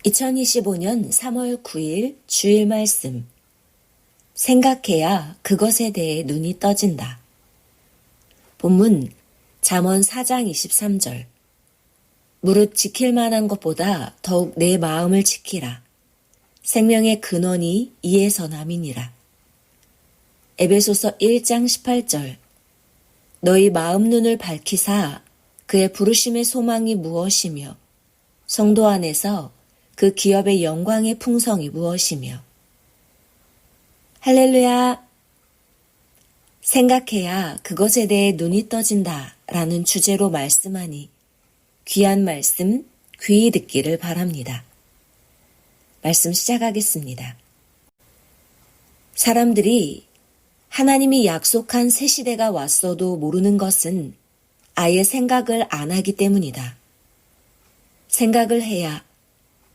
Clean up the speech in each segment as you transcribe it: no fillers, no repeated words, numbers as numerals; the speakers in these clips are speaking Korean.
2025년 3월 9일 주일 말씀. 생각해야 그것에 대해 눈이 떠진다. 본문 잠언 4장 23절. 무릇 지킬 만한 것보다 더욱 내 마음을 지키라. 생명의 근원이 이에서 남이니라. 에베소서 1장 18절. 너희 마음 눈을 밝히사 그의 부르심의 소망이 무엇이며 성도 안에서 그 기업의 영광의 풍성이 무엇이며. 할렐루야. 생각해야 그것에 대해 눈이 떠진다 라는 주제로 말씀하니 귀한 말씀 귀히 듣기를 바랍니다. 말씀 시작하겠습니다. 사람들이 하나님이 약속한 새 시대가 왔어도 모르는 것은 아예 생각을 안 하기 때문이다. 생각을 해야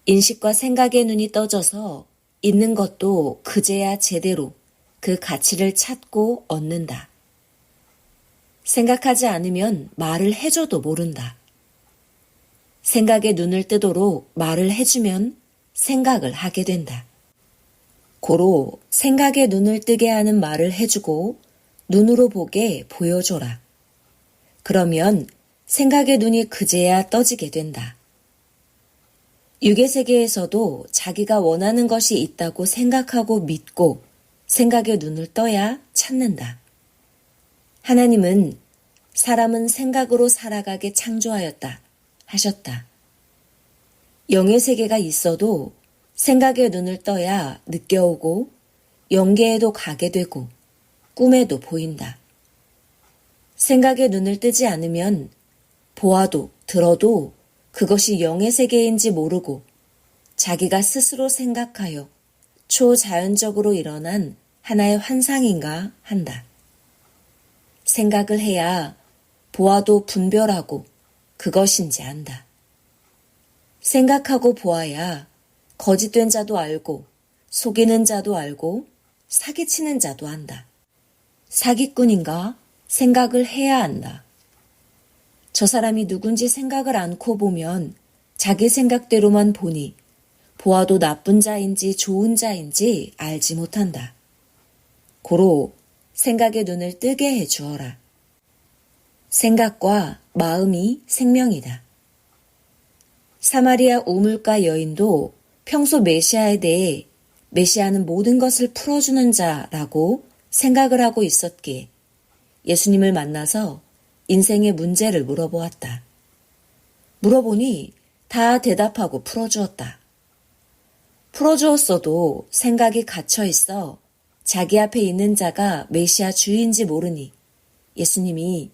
인식과 생각의 눈이 떠져서 있는 것도 그제야 제대로 그 가치를 찾고 얻는다. 생각하지 않으면 말을 해줘도 모른다. 생각의 눈을 뜨도록 말을 해주면 생각을 하게 된다. 고로 생각의 눈을 뜨게 하는 말을 해주고 눈으로 보게 보여줘라. 그러면 생각의 눈이 그제야 떠지게 된다. 육의 세계에서도 자기가 원하는 것이 있다고 생각하고 믿고 생각의 눈을 떠야 찾는다. 하나님은 사람은 생각으로 살아가게 창조하였다 하셨다. 영의 세계가 있어도 생각의 눈을 떠야 느껴오고 영계에도 가게 되고 꿈에도 보인다. 생각의 눈을 뜨지 않으면 보아도 들어도 그것이 영의 세계인지 모르고 자기가 스스로 생각하여 초자연적으로 일어난 하나의 환상인가 한다. 생각을 해야 보아도 분별하고 그것인지 안다. 생각하고 보아야 거짓된 자도 알고 속이는 자도 알고 사기치는 자도 안다. 사기꾼인가 생각을 해야 한다. 저 사람이 누군지 생각을 않고 보면 자기 생각대로만 보니 보아도 나쁜 자인지 좋은 자인지 알지 못한다. 고로 생각의 눈을 뜨게 해 주어라. 생각과 마음이 생명이다. 사마리아 우물가 여인도 평소 메시아에 대해 메시아는 모든 것을 풀어주는 자라고 생각을 하고 있었기에 예수님을 만나서 인생의 문제를 물어보았다. 물어보니 다 대답하고 풀어주었다. 풀어주었어도 생각이 갇혀있어 자기 앞에 있는 자가 메시아 주인지 모르니 예수님이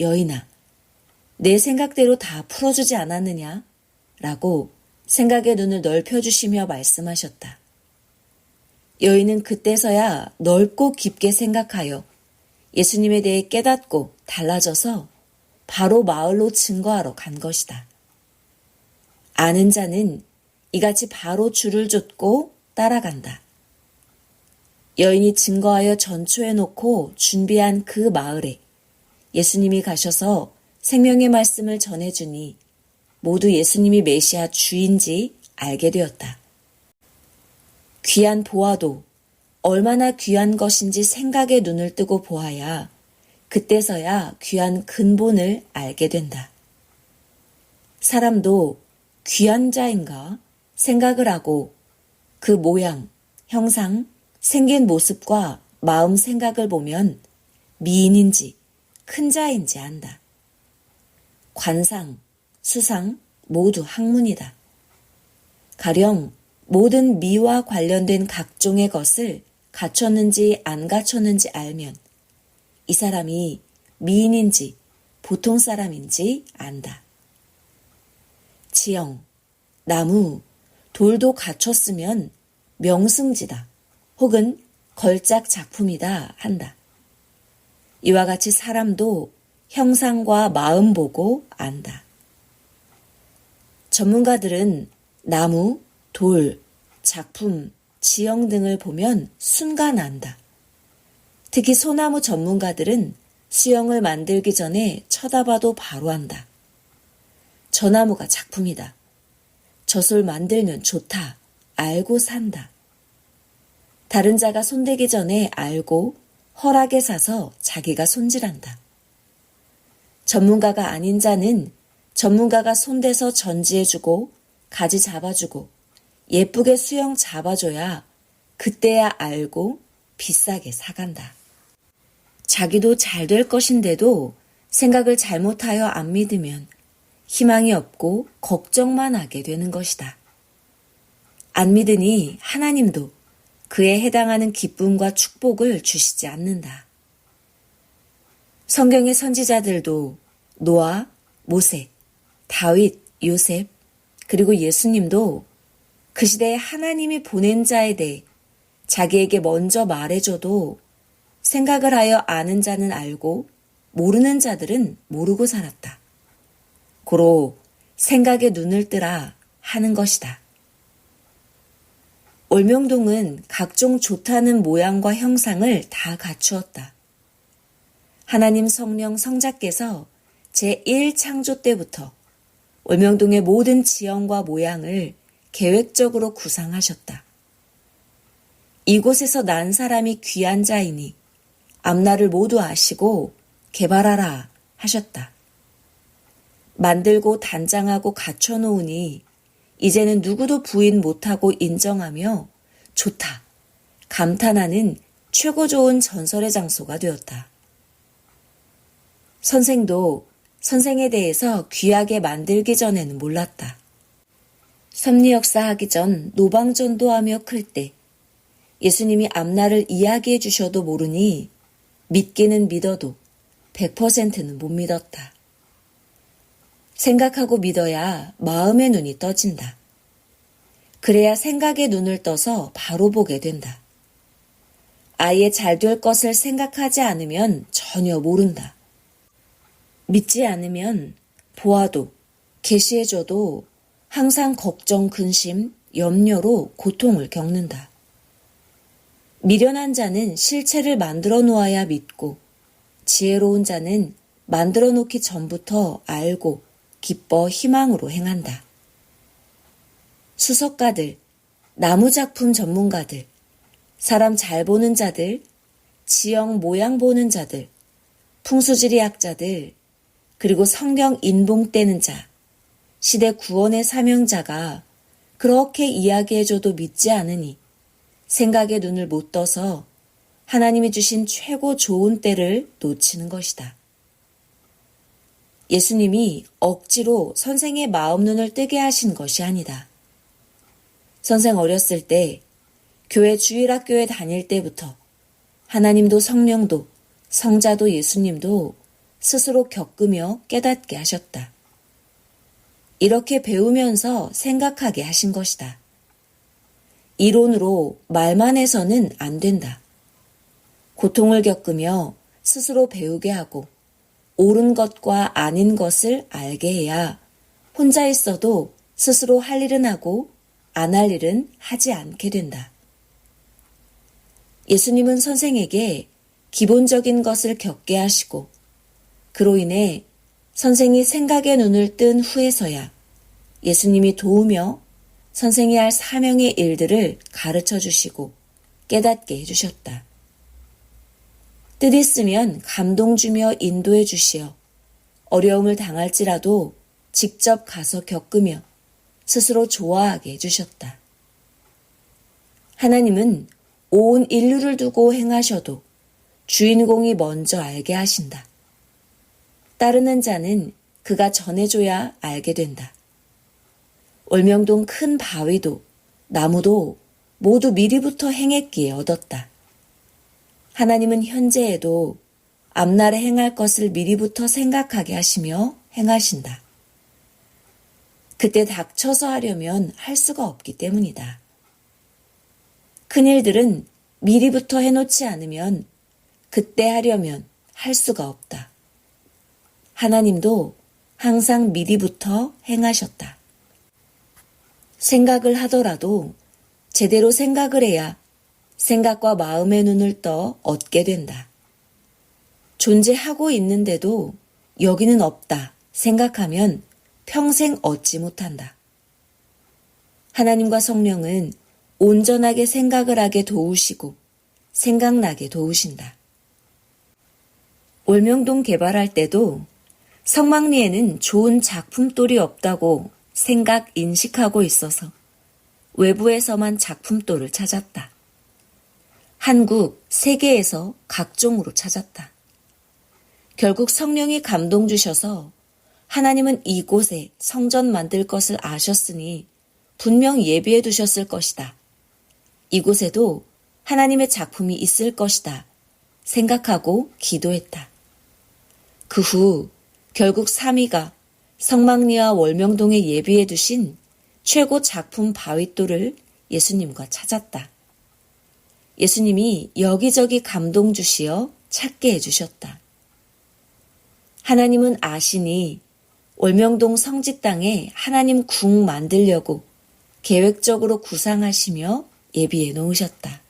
여인아, 내 생각대로 다 풀어주지 않았느냐? 라고 생각의 눈을 넓혀주시며 말씀하셨다. 여인은 그때서야 넓고 깊게 생각하여 예수님에 대해 깨닫고 달라져서 바로 마을로 증거하러 간 것이다. 아는 자는 이같이 바로 줄을 줬고 따라간다. 여인이 증거하여 전초해 놓고 준비한 그 마을에 예수님이 가셔서 생명의 말씀을 전해주니 모두 예수님이 메시아 주인지 알게 되었다. 귀한 보아도 얼마나 귀한 것인지 생각의 눈을 뜨고 보아야 그때서야 귀한 근본을 알게 된다. 사람도 귀한 자인가 생각을 하고 그 모양, 형상, 생긴 모습과 마음 생각을 보면 미인인지 큰 자인지 안다. 관상, 수상 모두 학문이다. 가령 모든 미와 관련된 각종의 것을 갖췄는지 안 갖췄는지 알면 이 사람이 미인인지 보통 사람인지 안다. 지형, 나무, 돌도 갖췄으면 명승지다 혹은 걸작 작품이다 한다. 이와 같이 사람도 형상과 마음 보고 안다. 전문가들은 나무, 돌, 작품, 지형 등을 보면 순간 안다. 특히 소나무 전문가들은 수영을 만들기 전에 쳐다봐도 바로 안다. 저 나무가 작품이다. 젖을 만들면 좋다. 알고 산다. 다른 자가 손대기 전에 알고 허락에 사서 자기가 손질한다. 전문가가 아닌 자는 전문가가 손대서 전지해주고 가지 잡아주고 예쁘게 수영 잡아줘야 그때야 알고 비싸게 사간다. 자기도 잘 될 것인데도 생각을 잘못하여 안 믿으면 희망이 없고 걱정만 하게 되는 것이다. 안 믿으니 하나님도 그에 해당하는 기쁨과 축복을 주시지 않는다. 성경의 선지자들도 노아, 모세, 다윗, 요셉, 그리고 예수님도 그 시대에 하나님이 보낸 자에 대해 자기에게 먼저 말해줘도 생각을 하여 아는 자는 알고 모르는 자들은 모르고 살았다. 고로 생각에 눈을 뜨라 하는 것이다. 올명동은 각종 좋다는 모양과 형상을 다 갖추었다. 하나님 성령 성자께서 제1창조 때부터 올명동의 모든 지형과 모양을 계획적으로 구상하셨다. 이곳에서 난 사람이 귀한 자이니 앞날을 모두 아시고 개발하라 하셨다. 만들고 단장하고 갖춰놓으니 이제는 누구도 부인 못하고 인정하며 좋다, 감탄하는 최고 좋은 전설의 장소가 되었다. 선생도 선생에 대해서 귀하게 만들기 전에는 몰랐다. 섭리 역사 하기 전 노방전도하며 클 때 예수님이 앞날을 이야기해 주셔도 모르니 믿기는 믿어도 100%는 못 믿었다. 생각하고 믿어야 마음의 눈이 떠진다. 그래야 생각의 눈을 떠서 바로 보게 된다. 아예 잘 될 것을 생각하지 않으면 전혀 모른다. 믿지 않으면 보아도 계시해줘도 항상 걱정, 근심, 염려로 고통을 겪는다. 미련한 자는 실체를 만들어 놓아야 믿고 지혜로운 자는 만들어 놓기 전부터 알고 기뻐 희망으로 행한다. 수석가들, 나무작품 전문가들, 사람 잘 보는 자들, 지형 모양 보는 자들, 풍수지리학자들, 그리고 성경 인봉 떼는 자, 시대 구원의 사명자가 그렇게 이야기해줘도 믿지 않으니 생각의 눈을 못 떠서 하나님이 주신 최고 좋은 때를 놓치는 것이다. 예수님이 억지로 선생의 마음 눈을 뜨게 하신 것이 아니다. 선생 어렸을 때 교회 주일학교에 다닐 때부터 하나님도 성령도 성자도 예수님도 스스로 겪으며 깨닫게 하셨다. 이렇게 배우면서 생각하게 하신 것이다. 이론으로 말만 해서는 안 된다. 고통을 겪으며 스스로 배우게 하고 옳은 것과 아닌 것을 알게 해야 혼자 있어도 스스로 할 일은 하고 안 할 일은 하지 않게 된다. 예수님은 선생에게 기본적인 것을 겪게 하시고 그로 인해 선생이 생각의 눈을 뜬 후에서야 예수님이 도우며 선생이 할 사명의 일들을 가르쳐 주시고 깨닫게 해주셨다. 뜻 있으면 감동 주며 인도해 주시어 어려움을 당할지라도 직접 가서 겪으며 스스로 좋아하게 해주셨다. 하나님은 온 인류를 두고 행하셔도 주인공이 먼저 알게 하신다. 따르는 자는 그가 전해줘야 알게 된다. 올명동 큰 바위도 나무도 모두 미리부터 행했기에 얻었다. 하나님은 현재에도 앞날에 행할 것을 미리부터 생각하게 하시며 행하신다. 그때 닥쳐서 하려면 할 수가 없기 때문이다. 큰일들은 미리부터 해놓지 않으면 그때 하려면 할 수가 없다. 하나님도 항상 미리부터 행하셨다. 생각을 하더라도 제대로 생각을 해야 생각과 마음의 눈을 떠 얻게 된다. 존재하고 있는데도 여기는 없다 생각하면 평생 얻지 못한다. 하나님과 성령은 온전하게 생각을 하게 도우시고 생각나게 도우신다. 월명동 개발할 때도 성막리에는 좋은 작품돌이 없다고 생각 인식하고 있어서 외부에서만 작품돌을 찾았다. 한국, 세계에서 각종으로 찾았다. 결국 성령이 감동 주셔서 하나님은 이곳에 성전 만들 것을 아셨으니 분명 예비해 두셨을 것이다. 이곳에도 하나님의 작품이 있을 것이다. 생각하고 기도했다. 그 후 결국 삼위가 성막리와 월명동에 예비해 두신 최고 작품 바윗돌을 예수님과 찾았다. 예수님이 여기저기 감동 주시어 찾게 해주셨다. 하나님은 아시니 월명동 성지 땅에 하나님 궁 만들려고 계획적으로 구상하시며 예비해 놓으셨다.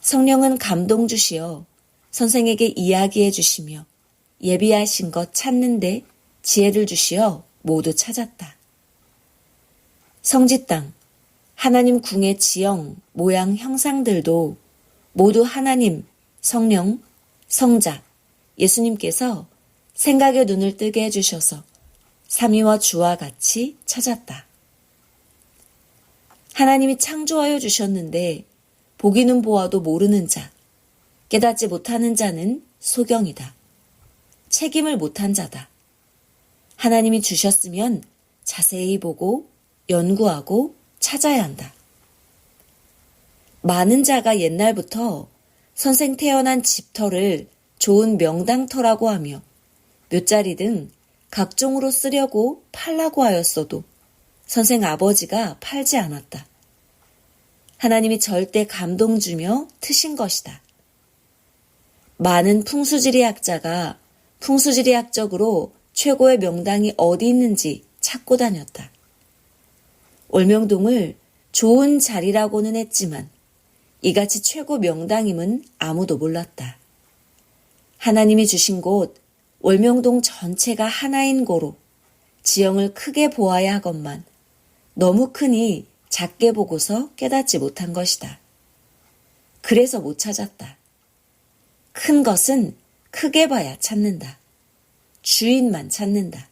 성령은 감동 주시어 선생에게 이야기해 주시며 예비하신 것 찾는데 지혜를 주시어 모두 찾았다. 성지 땅, 하나님 궁의 지형, 모양, 형상들도 모두 하나님, 성령, 성자, 예수님께서 생각의 눈을 뜨게 해주셔서 삼위와 주와 같이 찾았다. 하나님이 창조하여 주셨는데 보기는 보아도 모르는 자, 깨닫지 못하는 자는 소경이다. 책임을 못한 자다. 하나님이 주셨으면 자세히 보고 연구하고 찾아야 한다. 많은 자가 옛날부터 선생 태어난 집터를 좋은 명당터라고 하며 묘자리 등 각종으로 쓰려고 팔라고 하였어도 선생 아버지가 팔지 않았다. 하나님이 절대 감동 주며 트신 것이다. 많은 풍수지리학자가 풍수지리학적으로 최고의 명당이 어디 있는지 찾고 다녔다. 월명동을 좋은 자리라고는 했지만 이같이 최고 명당임은 아무도 몰랐다. 하나님이 주신 곳 월명동 전체가 하나인 고로 지형을 크게 보아야 하건만 너무 크니 작게 보고서 깨닫지 못한 것이다. 그래서 못 찾았다. 큰 것은 크게 봐야 찾는다. 주인만 찾는다.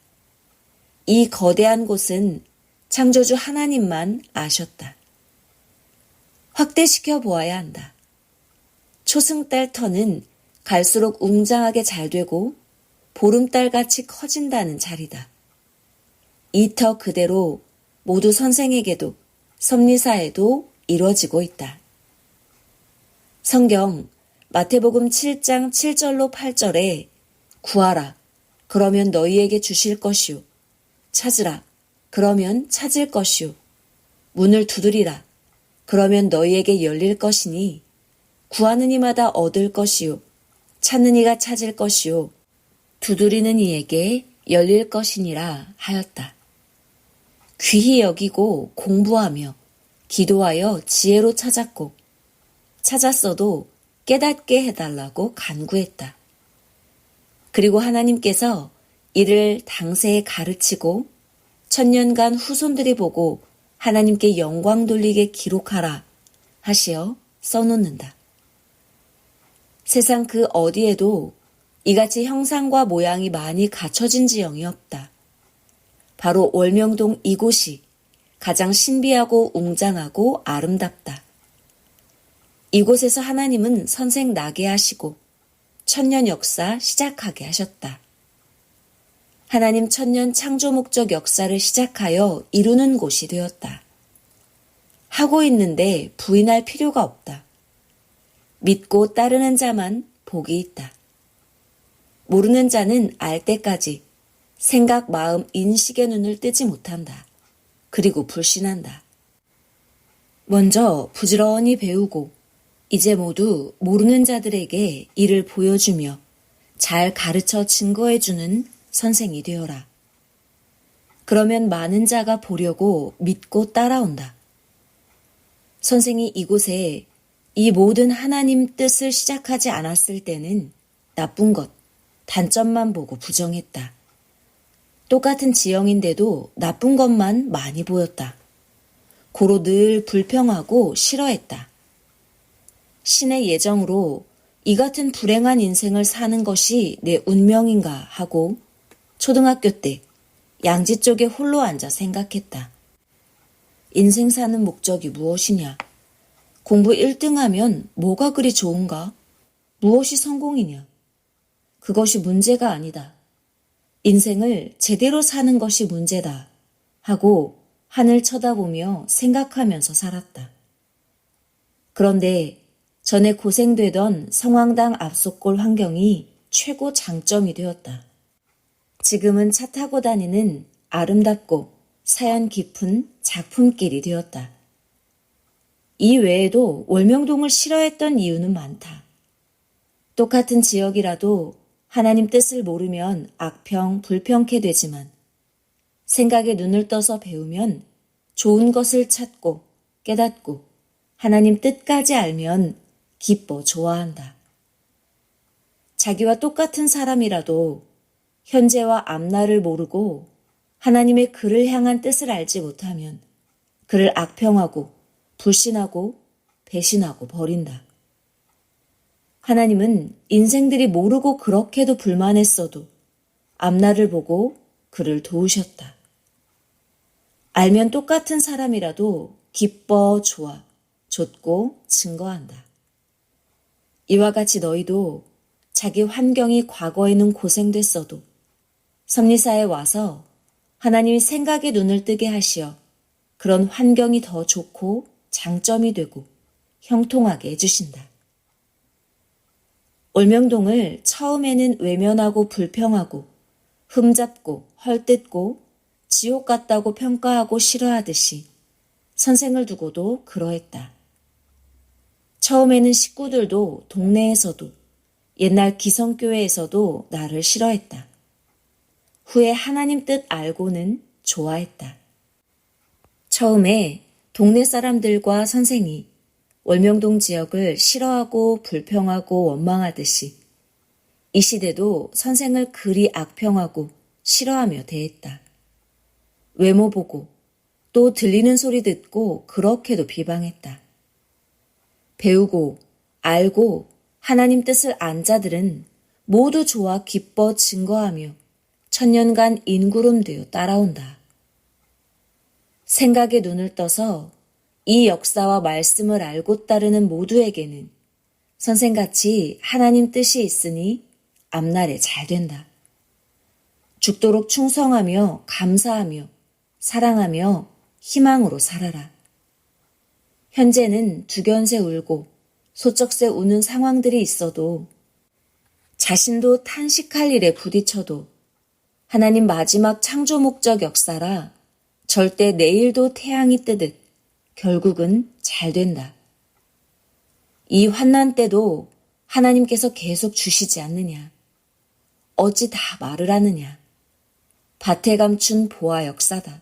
이 거대한 곳은 창조주 하나님만 아셨다. 확대시켜 보아야 한다. 초승달 터는 갈수록 웅장하게 잘 되고 보름달같이 커진다는 자리다. 이 터 그대로 모두 선생에게도 섭리사에도 이루어지고 있다. 성경 마태복음 7장 7절로 8절에 구하라 그러면 너희에게 주실 것이요 찾으라 그러면 찾을 것이요 문을 두드리라 그러면 너희에게 열릴 것이니 구하는 이마다 얻을 것이요 찾는 이가 찾을 것이요 두드리는 이에게 열릴 것이니라 하였다. 귀히 여기고 공부하며 기도하여 지혜로 찾았고 찾았어도 깨닫게 해달라고 간구했다. 그리고 하나님께서 이를 당세에 가르치고 천년간 후손들이 보고 하나님께 영광 돌리게 기록하라 하시어 써놓는다. 세상 그 어디에도 이같이 형상과 모양이 많이 갖춰진 지형이 없다. 바로 월명동 이곳이 가장 신비하고 웅장하고 아름답다. 이곳에서 하나님은 선생 나게 하시고 천년 역사 시작하게 하셨다. 하나님 천년 창조 목적 역사를 시작하여 이루는 곳이 되었다. 하고 있는데 부인할 필요가 없다. 믿고 따르는 자만 복이 있다. 모르는 자는 알 때까지 생각, 마음, 인식의 눈을 뜨지 못한다. 그리고 불신한다. 먼저 부지런히 배우고 이제 모두 모르는 자들에게 이를 보여주며 잘 가르쳐 증거해주는 선생이 되어라. 그러면 많은 자가 보려고 믿고 따라온다. 선생이 이곳에 이 모든 하나님 뜻을 시작하지 않았을 때는 나쁜 것, 단점만 보고 부정했다. 똑같은 지형인데도 나쁜 것만 많이 보였다. 고로 늘 불평하고 싫어했다. 신의 예정으로 이 같은 불행한 인생을 사는 것이 내 운명인가 하고 초등학교 때 양지 쪽에 홀로 앉아 생각했다. 인생 사는 목적이 무엇이냐? 공부 1등하면 뭐가 그리 좋은가? 무엇이 성공이냐? 그것이 문제가 아니다. 인생을 제대로 사는 것이 문제다. 하고 하늘 쳐다보며 생각하면서 살았다. 그런데 전에 고생되던 성황당 압속골 환경이 최고 장점이 되었다. 지금은 차 타고 다니는 아름답고 사연 깊은 작품길이 되었다. 이 외에도 월명동을 싫어했던 이유는 많다. 똑같은 지역이라도 하나님 뜻을 모르면 악평, 불평케 되지만 생각에 눈을 떠서 배우면 좋은 것을 찾고 깨닫고 하나님 뜻까지 알면 기뻐 좋아한다. 자기와 똑같은 사람이라도 현재와 앞날을 모르고 하나님의 그를 향한 뜻을 알지 못하면 그를 악평하고 불신하고 배신하고 버린다. 하나님은 인생들이 모르고 그렇게도 불만했어도 앞날을 보고 그를 도우셨다. 알면 똑같은 사람이라도 기뻐 좋아 좇고 증거한다. 이와 같이 너희도 자기 환경이 과거에는 고생됐어도 섭리사에 와서 하나님이 생각의 눈을 뜨게 하시어 그런 환경이 더 좋고 장점이 되고 형통하게 해주신다. 월명동을 처음에는 외면하고 불평하고 흠잡고 헐뜯고 지옥 같다고 평가하고 싫어하듯이 선생을 두고도 그러했다. 처음에는 식구들도 동네에서도 옛날 기성교회에서도 나를 싫어했다. 후에 하나님 뜻 알고는 좋아했다. 처음에 동네 사람들과 선생이 월명동 지역을 싫어하고 불평하고 원망하듯이 이 시대도 선생을 그리 악평하고 싫어하며 대했다. 외모 보고 또 들리는 소리 듣고 그렇게도 비방했다. 배우고 알고 하나님 뜻을 안 자들은 모두 좋아 기뻐 증거하며 천년간 인구름 되어 따라온다. 생각에 눈을 떠서 이 역사와 말씀을 알고 따르는 모두에게는 선생같이 하나님 뜻이 있으니 앞날에 잘 된다. 죽도록 충성하며 감사하며 사랑하며 희망으로 살아라. 현재는 두견새 울고 소쩍새 우는 상황들이 있어도 자신도 탄식할 일에 부딪혀도 하나님 마지막 창조 목적 역사라 절대 내일도 태양이 뜨듯 결국은 잘 된다. 이 환난 때도 하나님께서 계속 주시지 않느냐. 어찌 다 말을 하느냐. 밭에 감춘 보아 역사다.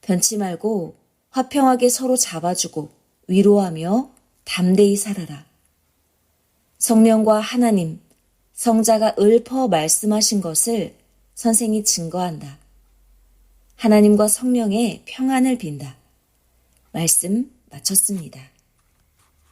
변치 말고 화평하게 서로 잡아주고 위로하며 담대히 살아라. 성령과 하나님, 성자가 읊어 말씀하신 것을 선생이 증거한다. 하나님과 성령의 평안을 빈다. 말씀 마쳤습니다.